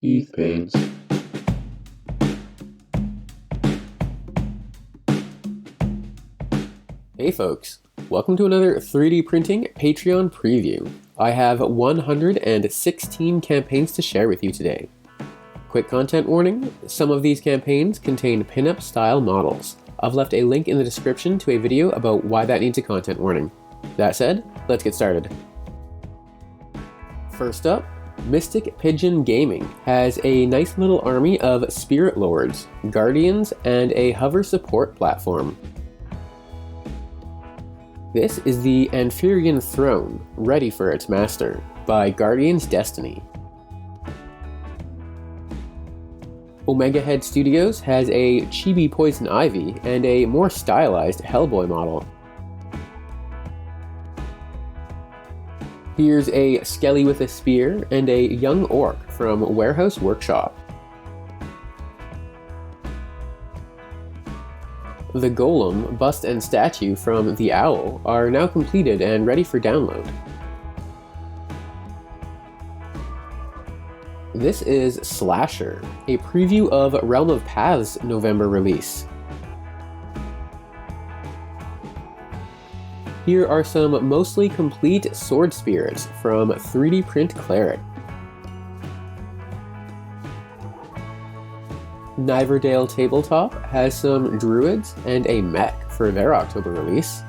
Eve paints. Hey folks, welcome to another 3D printing Patreon preview. I have 116 campaigns to share with you today. Quick content warning, some of these campaigns contain pinup style models. I've left a link in the description to a video about why that needs a content warning. That said, let's get started. First up, Mystic Pigeon Gaming has a nice little army of Spirit Lords, Guardians, and a hover support platform. This is the Anphirian Throne, ready for its master, by Guardian's Destiny. Omega Head Studios has a chibi Poison Ivy and a more stylized Hellboy model. Here's a Skelly with a spear and a young orc from Warehouse Workshop. The Golem, bust and statue from The Owl are now completed and ready for download. This is Slasher, a preview of Realm of Paths' November release. Here are some mostly complete sword spirits from 3D Print Cleric. Niverdale Tabletop has some druids and a mech for their October release.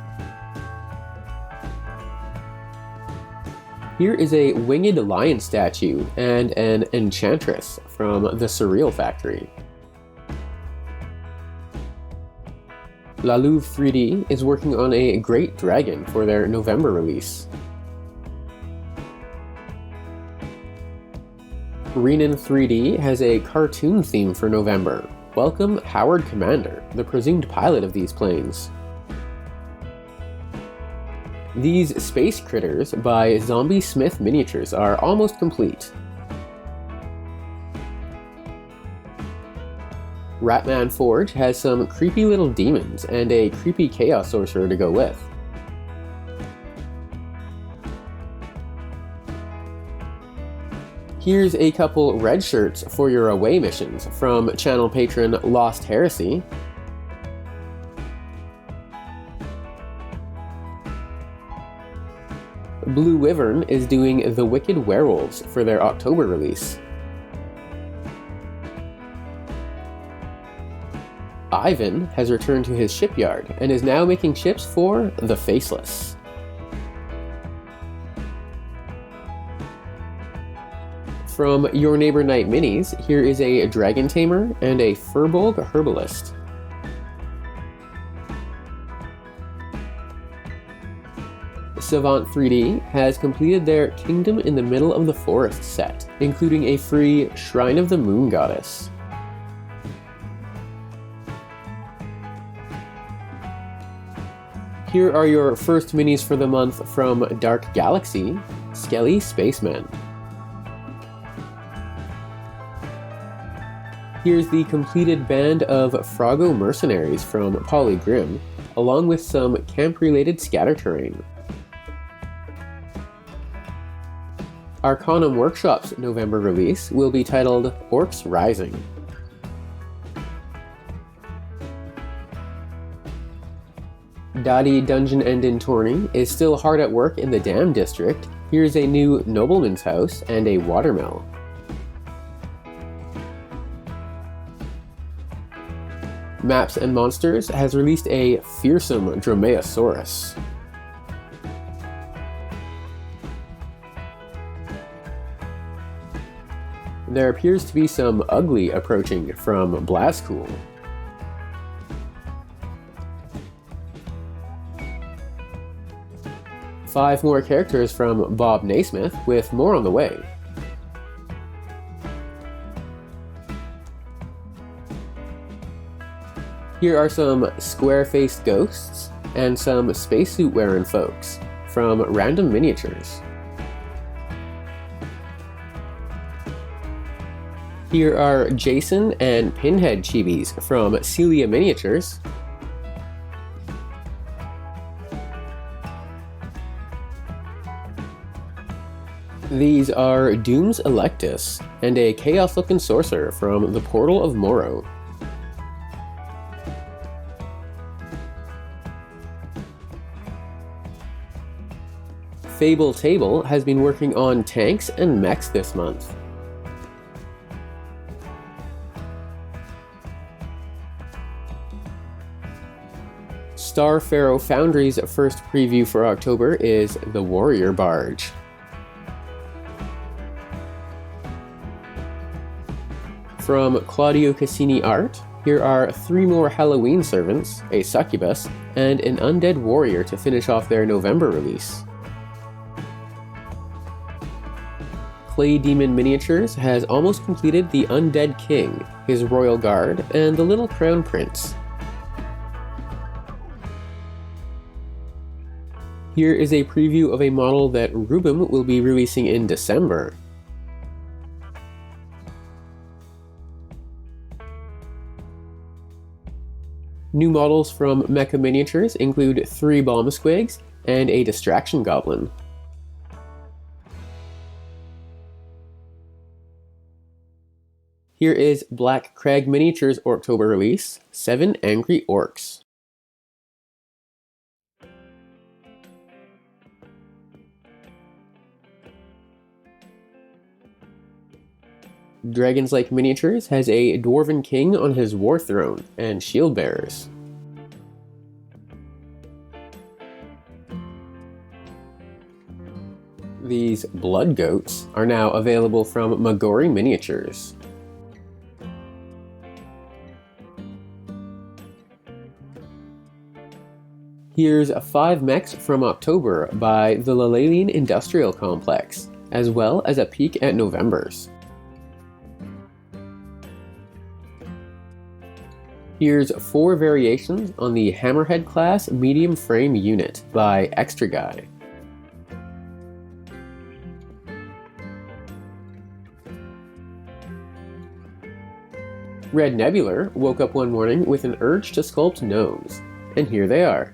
Here is a winged lion statue and an enchantress from the Surreal Factory. La Louve 3D is working on a great dragon for their November release. Renan 3D has a cartoon theme for November. Welcome Howard Commander, the presumed pilot of these planes. These Space Critters by Zombie Smith Miniatures are almost complete. Ratman Forge has some creepy little demons and a creepy Chaos Sorcerer to go with. Here's a couple red shirts for your away missions from channel patron Lost Heresy. Blue Wyvern is doing The Wicked Werewolves for their October release. Ivan has returned to his shipyard and is now making ships for The Faceless. From Your Neighbor Night Minis, here is a Dragon Tamer and a Furbolg Herbalist. Savant 3D has completed their Kingdom in the Middle of the Forest set, including a free Shrine of the Moon Goddess. Here are your first minis for the month from Dark Galaxy, Skelly Spaceman. Here's the completed band of Froggo Mercenaries from Polygrim, along with some camp-related scatter terrain. Arcanum Workshop's November release will be titled Orcs Rising. Dottie Dungeon Endin Tourney is still hard at work in the Dam District. Here's a new Nobleman's House and a Watermill. Maps and Monsters has released a fearsome Dromaeosaurus. There appears to be some ugly approaching from Blazcool. Five more characters from Bob Naismith, with more on the way. Here are some square-faced ghosts and some spacesuit-wearing folks from Random Miniatures. Here are Jason and Pinhead chibis from Celia Miniatures. These are Doom's Electus and a chaos-looking sorcerer from the Portal of Morrow. Fable Table has been working on tanks and mechs this month. Starpharaoh Foundry's first preview for October is The Warrior Barge. From Claudio Cassini Art, here are 3 more Halloween servants, a succubus, and an undead warrior to finish off their November release. Clay Demon Miniatures has almost completed the Undead King, his royal guard, and the Little Crown Prince. Here is a preview of a model that Rubim will be releasing in December. New models from Mecha Miniatures include 3 Balmasquigs and a Distraction Goblin. Here is Black Crag Miniatures' October release, 7 Angry Orcs. Dragon's Lake Miniatures has a Dwarven King on his war throne and shield bearers. These Blood Goats are now available from Magori Miniatures. Here's 5 mechs from October by the Lalaline Industrial Complex, as well as a peek at November's. Here's 4 variations on the Hammerhead class medium frame unit by Extra Guy. Red Nebular woke up one morning with an urge to sculpt gnomes, and here they are.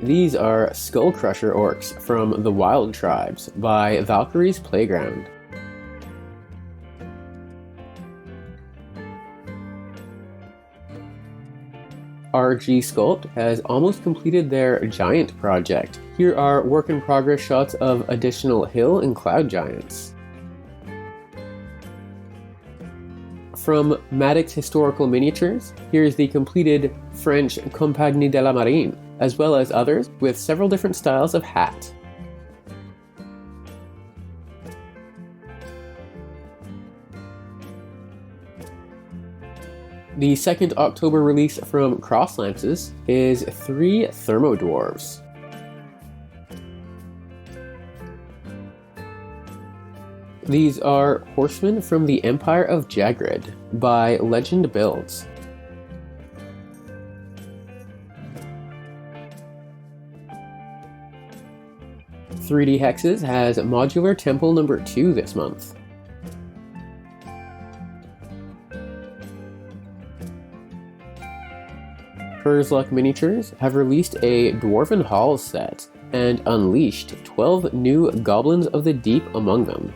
These are Skullcrusher Orcs from the Wild Tribes by Valkyrie's Playground. RG Sculpt has almost completed their Giant project. Here are work-in-progress shots of additional hill and cloud giants. From Maddox Historical Miniatures, here's the completed French Compagnie de la Marine, as well as others with several different styles of hat. The second October release from Crosslances is 3 Thermo Dwarves. These are Horsemen from the Empire of Jagrid by Legend Builds. "3D Hexes" has Modular Temple number 2 this month. Herzluck Miniatures have released a Dwarven Halls set and unleashed 12 new Goblins of the Deep among them.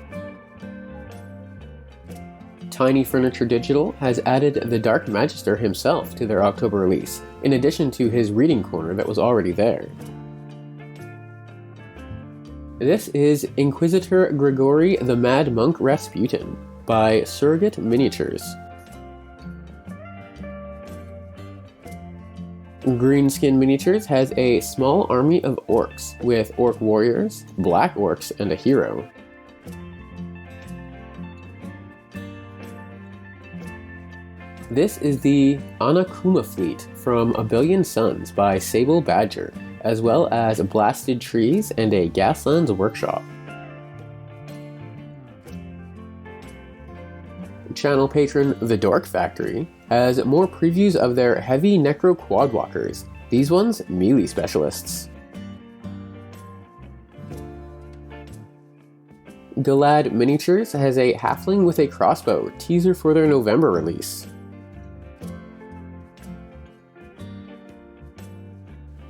Tiny Furniture Digital has added the Dark Magister himself to their October release, in addition to his reading corner that was already there. This is Inquisitor Grigori the Mad Monk Rasputin by Surrogate Miniatures. Greenskin Miniatures has a small army of orcs with orc warriors, black orcs, and a hero. This is the Anakuma fleet from A Billion Suns by Sable Badger, as well as Blasted Trees and a Gaslands Workshop. Channel patron The Dork Factory has more previews of their heavy Necro Quadwalkers, these ones melee specialists. Galad Miniatures has a Halfling with a Crossbow teaser for their November release.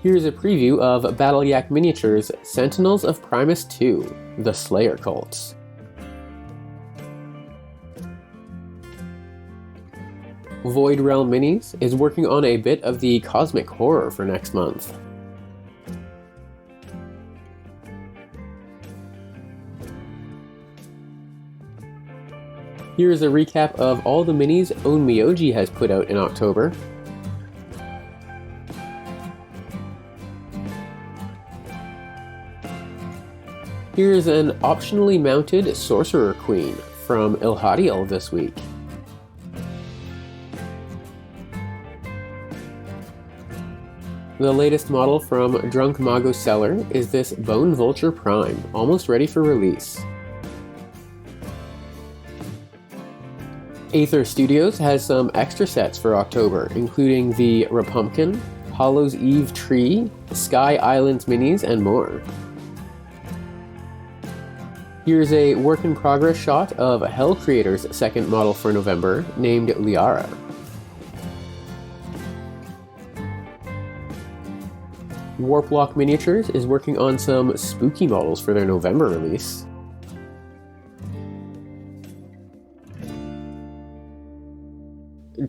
Here's a preview of Battle Yak Miniatures' Sentinels of Primus 2, The Slayer Cults. Void Realm Minis is working on a bit of the cosmic horror for next month. Here is a recap of all the minis Onmyoji has put out in October. Here is an optionally mounted Sorcerer Queen from Ilhadiel this week. The latest model from Drunk Mago's cellar is this Bone Vulture Prime, almost ready for release. Aether Studios has some extra sets for October, including the Rapumpkin, Hollow's Eve Tree, Sky Islands Minis, and more. Here's a work-in-progress shot of Hell Creator's second model for November, named Liara. Warplock Miniatures is working on some spooky models for their November release.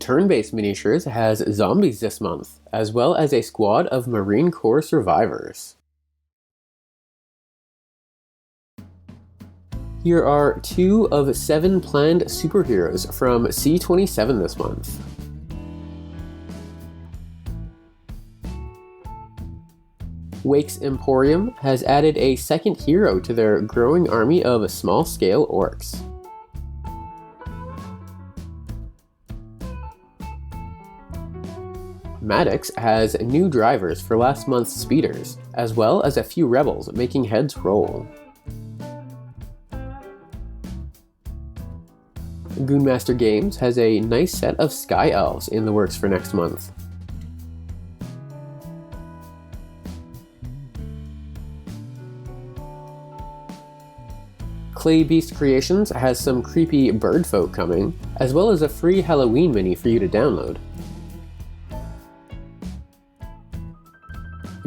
Turn-Based Miniatures has zombies this month, as well as a squad of Marine Corps survivors. Here are 2 of 7 planned superheroes from C27 this month. Wake's Emporium has added a second hero to their growing army of small-scale orcs. Maddox has new drivers for last month's speeders, as well as a few rebels making heads roll. Goonmaster Games has a nice set of Sky Elves in the works for next month. Clay Beast Creations has some creepy bird folk coming, as well as a free Halloween mini for you to download.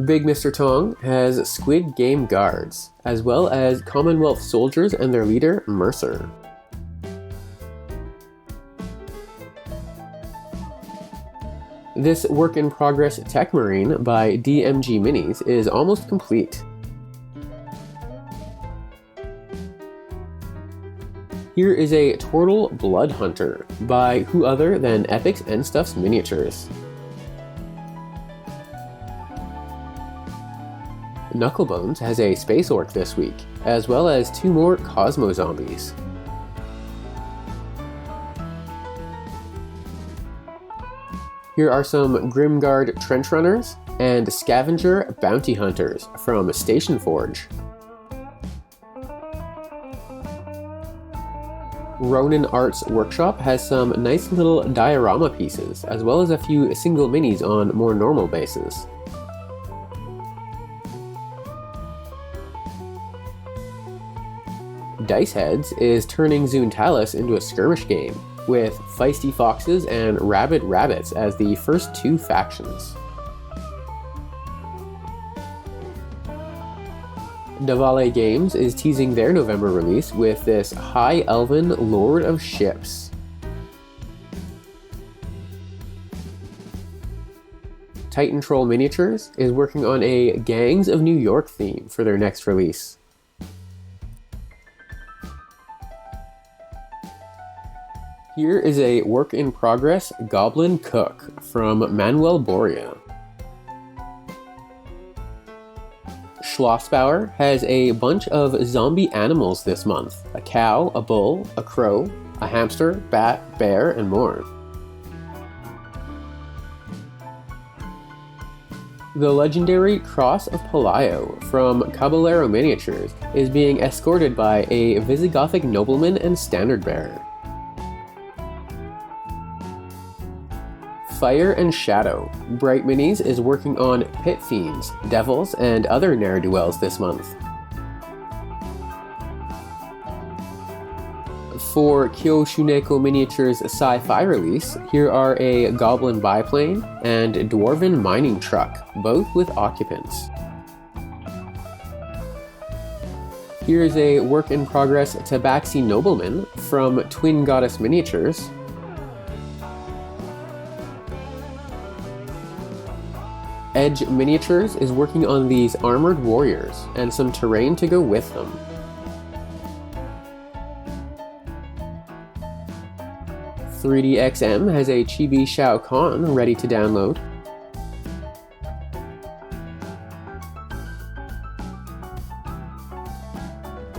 Big Mr. Tong has Squid Game Guards, as well as Commonwealth soldiers and their leader, Mercer. This work-in-progress Tech Marine by DMG Minis is almost complete. Here is a Turtle Blood Hunter by who other than Epix and Stuff's Miniatures. Knucklebones has a Space Orc this week, as well as 2 more Cosmo Zombies. Here are some Grimguard Trench Runners and Scavenger Bounty Hunters from Station Forge. Ronin Arts Workshop has some nice little diorama pieces, as well as a few single minis on more normal bases. Dice Heads is turning Zoontalis into a skirmish game, with Feisty Foxes and Rabid Rabbits as the first 2 factions. Davale Games is teasing their November release with this High Elven Lord of Ships. Titan Troll Miniatures is working on a Gangs of New York theme for their next release. Here is a work-in-progress Goblin Cook from Manuel Boria. Schlossbauer has a bunch of zombie animals this month: a cow, a bull, a crow, a hamster, bat, bear, and more. The legendary Cross of Palaio from Caballero Miniatures is being escorted by a Visigothic nobleman and standard bearer. Fire and Shadow. Bright Minis is working on Pit Fiends, Devils, and other ne'er-do-wells this month. For Kyoshuneko Miniatures Sci-Fi release, here are a Goblin biplane and Dwarven mining truck, both with occupants. Here's a work-in-progress Tabaxi Nobleman from Twin Goddess Miniatures. Edge Miniatures is working on these armored warriors and some terrain to go with them. .3DXM has a Chibi Shao Kahn ready to download.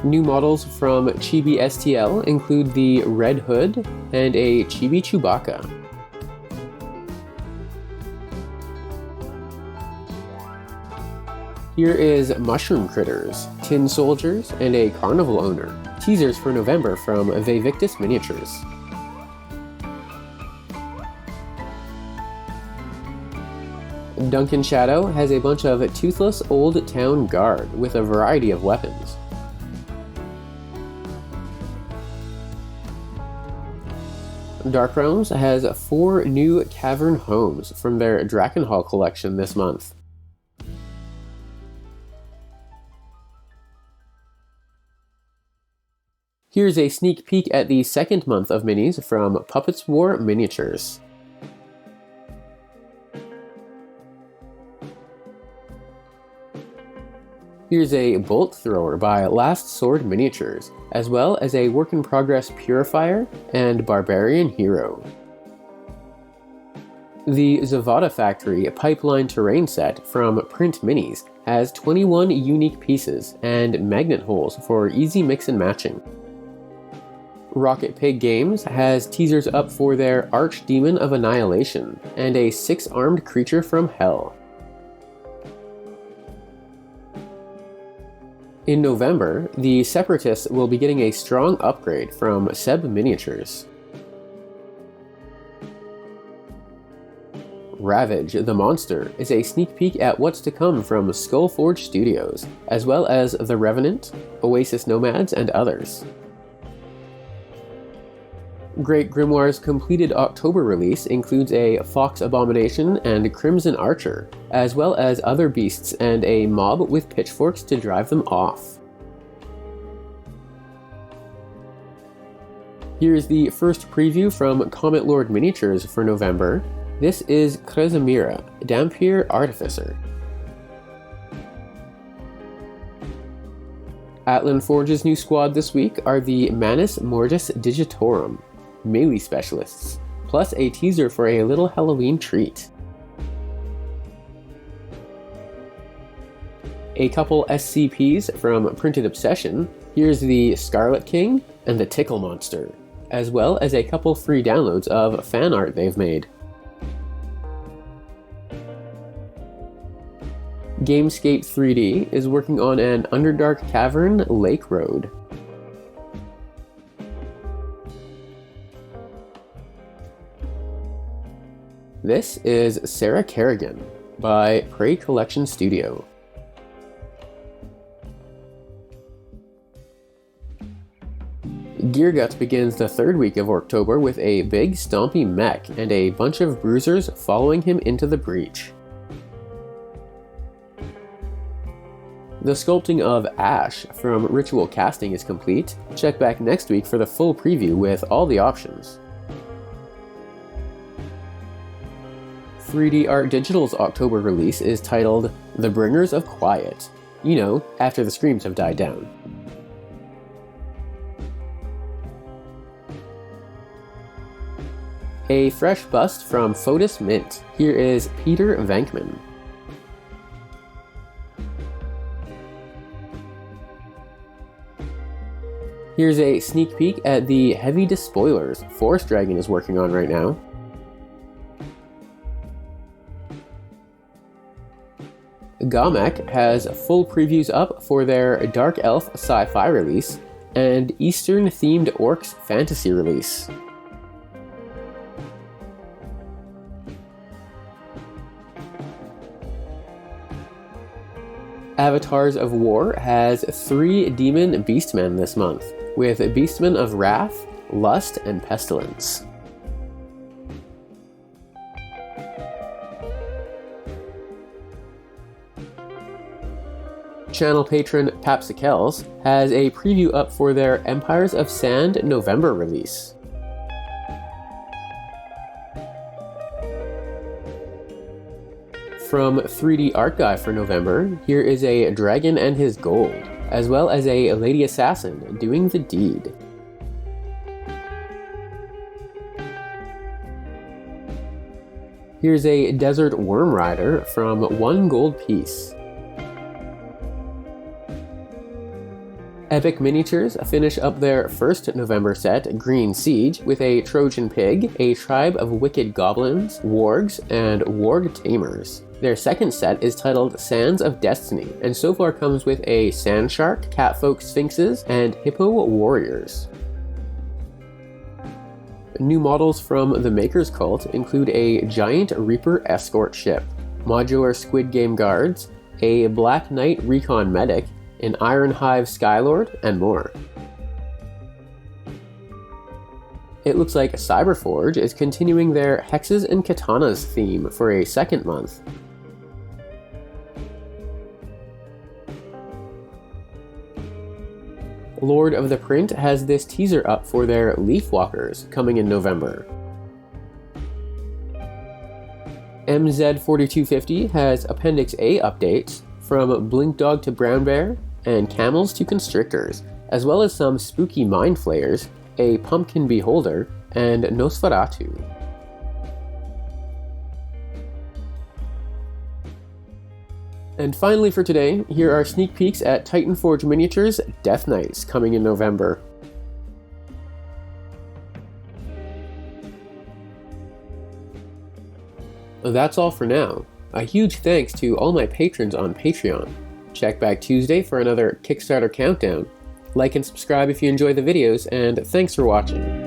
New models from Chibi STL include the Red Hood and a Chibi Chewbacca. Here is Mushroom Critters, Tin Soldiers, and a Carnival Owner. Teasers for November from Vevictus Miniatures. Duncan Shadow has a bunch of Toothless Old Town Guard with a variety of weapons. Dark Realms has 4 new Cavern Homes from their Drakenhall collection this month. Here's a sneak peek at the second month of minis from Puppets War Miniatures. Here's a Bolt Thrower by Last Sword Miniatures, as well as a work-in-progress Purifier and Barbarian Hero. The Zavada Factory Pipeline Terrain set from Print Minis has 21 unique pieces and magnet holes for easy mix and matching. Rocket Pig Games has teasers up for their Archdemon of Annihilation and a 6-armed creature from Hell. In November, the Separatists will be getting a strong upgrade from Seb Miniatures. Ravage the Monster is a sneak peek at what's to come from Skullforge Studios, as well as The Revenant, Oasis Nomads, and others. Great Grimoire's completed October release includes a Fox Abomination and Crimson Archer, as well as other beasts and a mob with pitchforks to drive them off. Here's the first preview from Comet Lord Miniatures for November. This is Kresamira, Dampier Artificer. Atlan Forge's new squad this week are the Manus Mortis Digitorum, melee specialists, plus a teaser for a little Halloween treat. A couple SCPs from Printed Obsession. Here's the Scarlet King and the Tickle Monster, as well as a couple free downloads of fan art they've made. Gamescape 3D is working on an Underdark Cavern Lake Road. This is Sarah Kerrigan by Prey Collection Studio. Gearguts begins the third week of October with a big stompy mech and a bunch of bruisers following him into the breach. The sculpting of Ash from Ritual Casting is complete. Check back next week for the full preview with all the options. 3D Art Digital's October release is titled The Bringers of Quiet. You know, after the screams have died down. A fresh bust from Fotis Mint. Here is Peter Venkman. Here's a sneak peek at the heavy despoilers Forest Dragon is working on right now. Gamek has full previews up for their Dark Elf sci-fi release and Eastern-themed Orcs fantasy release. Avatars of War has 3 Demon Beastmen this month, with Beastmen of Wrath, Lust and Pestilence. Channel patron Papsicles has a preview up for their Empires of Sand November release. From 3D Art Guy for November, here is a Dragon and His Gold, as well as a Lady Assassin doing the deed. Here's a Desert Worm Rider from 1 gold piece. Epic Miniatures finish up their first November set, Green Siege, with a Trojan Pig, a tribe of wicked goblins, wargs, and warg tamers. Their second set is titled Sands of Destiny, and so far comes with a Sand Shark, Catfolk Sphinxes, and Hippo Warriors. New models from the Maker's Cult include a Giant Reaper escort ship, modular Squid Game guards, a Black Knight Recon medic, an Iron Hive Skylord, and more. It looks like Cyberforge is continuing their Hexes and Katanas theme for a second month. Lord of the Print has this teaser up for their Leafwalkers coming in November. MZ4250 has Appendix A updates from Blink Dog to Brown Bear and Camels to Constrictors, as well as some spooky Mind Flayers, a Pumpkin Beholder, and Nosferatu. And finally for today, here are sneak peeks at Titanforge Miniatures Death Knights coming in November. That's all for now. A huge thanks to all my patrons on Patreon. Check back Tuesday for another Kickstarter countdown. Like and subscribe if you enjoy the videos, and thanks for watching.